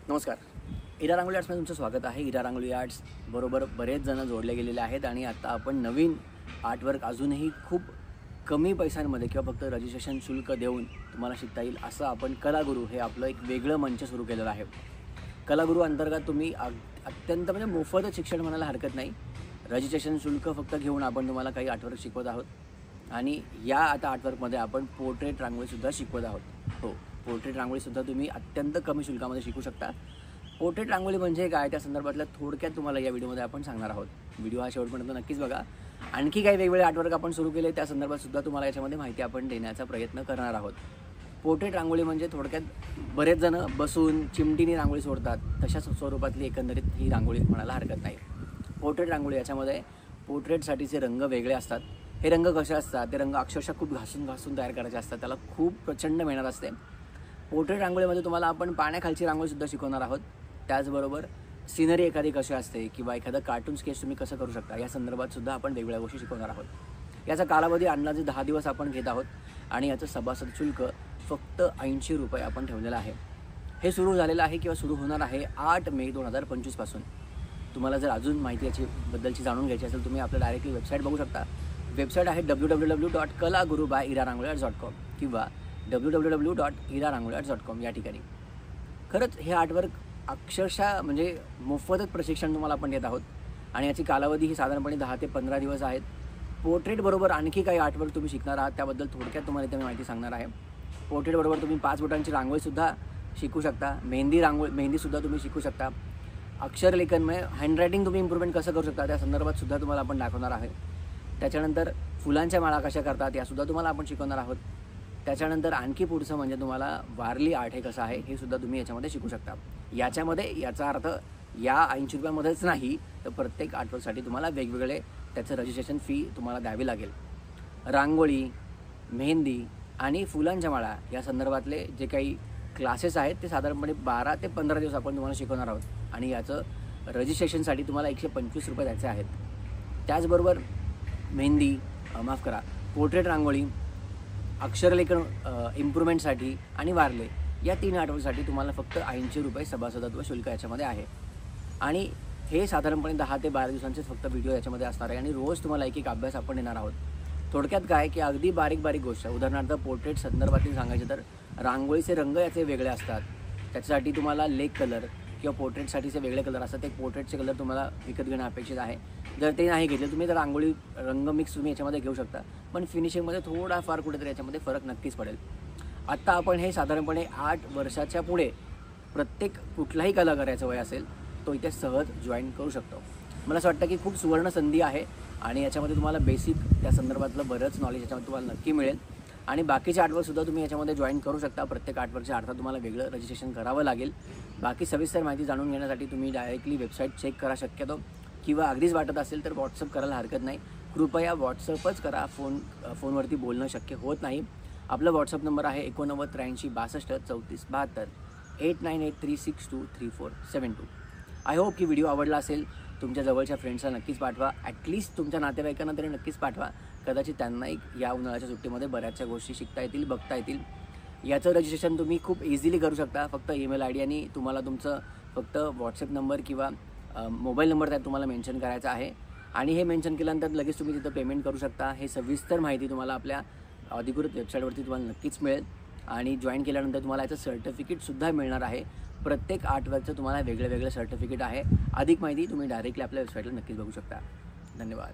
नमस्कार. इरा रांगोळी आर्ट्समध्ये तुमचं स्वागत आहे. इरा रांगोळी आर्ट्स बरोबर बरेच जण जोडले गेलेले आहेत आणि आता आपण नवीन आर्टवर्क अजूनही खूप कमी पैशांमध्ये किंवा फक्त रजिस्ट्रेशन शुल्क देऊन तुम्हाला शिकता येईल असं आपण कलागुरू हे आपलं एक वेगळं मंच सुरू केलेलं आहे. कलागुरू अंतर्गत तुम्ही अत्यंत म्हणजे मोफत शिक्षण म्हणायला हरकत नाही. रजिस्ट्रेशन शुल्क फक्त घेऊन आपण तुम्हाला काही आर्टवर्क शिकवत आहोत आणि या आता आर्टवर्कमध्ये आपण पोर्ट्रेट रांगोळीसुद्धा शिकवत आहोत. हो, पोर्ट्रेट रांगोळीसुद्धा तुम्ही अत्यंत कमी शुल्कामध्ये शिकू शकता. पोर्ट्रेट रांगोळी म्हणजे काय त्या संदर्भातल्या थोडक्यात तुम्हाला या व्हिडिओमध्ये आपण सांगणार आहोत. व्हिडिओ हा शेवटपर्यंत नक्कीच बघा. आणखी काही वेगवेगळे आर्टवर्क आपण सुरू केले त्या संदर्भातसुद्धा तुम्हाला याच्यामध्ये माहिती आपण देण्याचा प्रयत्न करणार आहोत. पोर्ट्रेट रांगोळी म्हणजे थोडक्यात बरेच जण बसून चिमटीने रांगोळी सोडतात तशाच स्वरूपातली एकंदरीत ही रांगोळी म्हणायला हरकत नाही. पोर्ट्रेट रांगोळी याच्यामध्ये पोर्ट्रेटसाठीचे रंग वेगळे असतात. हे रंग कसे असतात, ते रंग अक्षरशः खूप घासून तयार करायचे असतात. त्याला खूप प्रचंड मेहनत असते. पोर्ट्रेट रांगोळीमध्ये तुम्हाला आपण पाण्याखालची रांगोळीसुद्धा शिकवणार आहोत. त्याचबरोबर सिनरी एखादी कशी असते किंवा एखादं कार्टून स्केच तुम्ही कसं करू शकता या संदर्भातसुद्धा आपण वेगवेगळ्या गोष्टी शिकवणार आहोत. याचा कालावधी अंदाजे 10 दिवस आपण घेत आहोत आणि याचं सभासद शुल्क फक्त 80 रुपये आपण ठेवलेलं आहे. हे सुरू झालेलं आहे किंवा सुरू होणार आहे 8 मे 2025 पासून. तुम्हाला जर अजून माहिती याच्याबद्दलची जाणून घ्यायची असेल तुम्ही आपल्या डायरेक्टली वेबसाईट बघू शकता. वेबसाईट आहे www.kalaguru.irarangolia.com किंवा www.irarangolia.com या ठिकाणी. खरंच हे आर्टवर्क अक्षरशः म्हणजे मोफतच प्रशिक्षण तुम्हाला आपण देत आहोत आणि याची कालावधी ही साधारणपणे 10 ते 15 दिवस आहेत. पोर्ट्रेटबरोबर आणखी काही आर्टवर्क तुम्ही शिकणार आहात त्याबद्दल थोडक्यात तुम्हाला इथे मी माहिती सांगणार आहे. पोर्ट्रेटबरोबर तुम्ही 5 बोटांची रांगोळीसुद्धा शिकू शकता. मेहंदीसुद्धा तुम्ही शिकू शकता. अक्षरलेखनमय हँडरायटिंग तुम्ही इम्प्रूव्हमेंट कसं करू शकता त्या संदर्भातसुद्धा तुम्हाला आपण दाखवणार आहे. त्याच्यानंतर फुलांच्या माळा कशा करतात यासुद्धा तुम्हाला आपण शिकवणार आहोत. त्याच्यानंतर आणखी पुढचं म्हणजे तुम्हाला वारली आर्ट हे कसं आहे हे सुद्धा तुम्ही याच्यामध्ये शिकू शकता. याच्यामध्ये याचा अर्थ या 80 रुपयामध्येच नाही तर प्रत्येक आर्टवर्कसाठी तुम्हाला वेगवेगळे त्याचं रजिस्ट्रेशन फी तुम्हाला द्यावी लागेल. रांगोळी, मेहंदी आणि फुलांच्या माळा या संदर्भातले जे काही क्लासेस आहेत ते साधारणपणे 12 ते 15 दिवस आपण तुम्हाला शिकवणार आहोत आणि याचं रजिस्ट्रेशनसाठी तुम्हाला 125 रुपये द्यायचे आहेत. त्याचबरोबर मेहंदी पोर्ट्रेट रांगोळी, अक्षरलेखन इम्प्रूव्हमेंटसाठी आणि वारले या 3 आठवड्यासाठी तुम्हाला फक्त 80 रुपये सभासदत्व शुल्क याच्यामध्ये आहे. आणि हे साधारणपणे 10 ते 12 दिवसांचेच फक्त व्हिडिओ याच्यामध्ये असणार आहे आणि रोज तुम्हाला एक अभ्यास आपण देणार आहोत. थोडक्यात काय की अगदी बारीक गोष्ट, उदाहरणार्थ पोर्ट्रेट संदर्भातील सांगायचे तर रांगोळीचे रंग याचे वेगळे असतात. त्याच्यासाठी तुम्हाला लेक कलर किंवा पोर्ट्रेटसाठीचे वेगळे कलर असतात. ते पोर्ट्रेटचे कलर तुम्हाला विकत घेणं अपेक्षित आहे. जर ते नाही घेतले तुम्ही तर रांगोळी रंग मिक्स तुम्ही याच्यामध्ये घेऊ शकता, पण फिनिशिंगमध्ये थोडाफार कुठेतरी याच्यामध्ये फरक नक्कीच पडेल. आत्ता आपण हे साधारणपणे 8 वर्षाच्या पुढे प्रत्येक कुठलाही कलाकार याचं वय असेल तो इथे सहज जॉईन करू शकतो. मला असं वाटतं की खूप सुवर्ण संधी आहे आणि याच्यामध्ये तुम्हाला बेसिक त्या संदर्भातलं बरंच नॉलेज याच्यामध्ये तुम्हाला नक्की मिळेल आणि बाकीचे आर्टवर्कसुद्धा तुम्ही याच्यामध्ये जॉईन करू शकता. प्रत्येक आर्टवर्कच्या अर्थात तुम्हाला वेगळं रजिस्ट्रेशन करावं लागेल. बाकी सविस्तर माहिती जाणून घेण्यासाठी तुम्ही डायरेक्टली वेबसाईट चेक करा शक्यतो, किंवा अगदीच वाटत असेल तर व्हॉट्सअप करायला हरकत नाही. कृपया व्हॉट्सअपच करा. फोनवरती बोलणं शक्य होत नाही. आपला व्हॉट्सअप नंबर आहे 89 83 62 34 72 8983623472. आय होप की व्हिडिओ आवडला असेल. तुमच्या जवळच्या फ्रेंड्सला नक्कीच पाठवा. ॲटलिस्ट तुमच्या नातेवाईकांना तरी नक्कीच पाठवा. कदाचित त्यांनाही या उन्हाळ्याच्या सुट्टीमध्ये बऱ्याचशा गोष्टी शिकता येतील, बघता येतील. याचं रजिस्ट्रेशन तुम्ही खूप इझिली करू शकता. फक्त ईमेल आय डी आणि तुम्हाला तुमचं फक्त व्हॉट्सअप नंबर किंवा मोबाईल नंबर त्यात तुम्हाला मेन्शन करायचा आहे आणि हे मेन्शन केल्यानंतर लगेच तुम्ही तिथं पेमेंट करू शकता. हे सविस्तर माहिती तुम्हाला आपल्या अधिकृत वेबसाईटवरती तुम्हाला नक्कीच मिळेल आणि जॉईन केल्यानंतर तुम्हाला याचं सर्टिफिकेटसुद्धा मिळणार आहे. प्रत्येक आर्टवर्कचं तुम्हाला वेगळं सर्टिफिकेट आहे. अधिक माहिती तुम्ही डायरेक्टली आपल्या वेबसाईटला नक्कीच बघू शकता. धन्यवाद.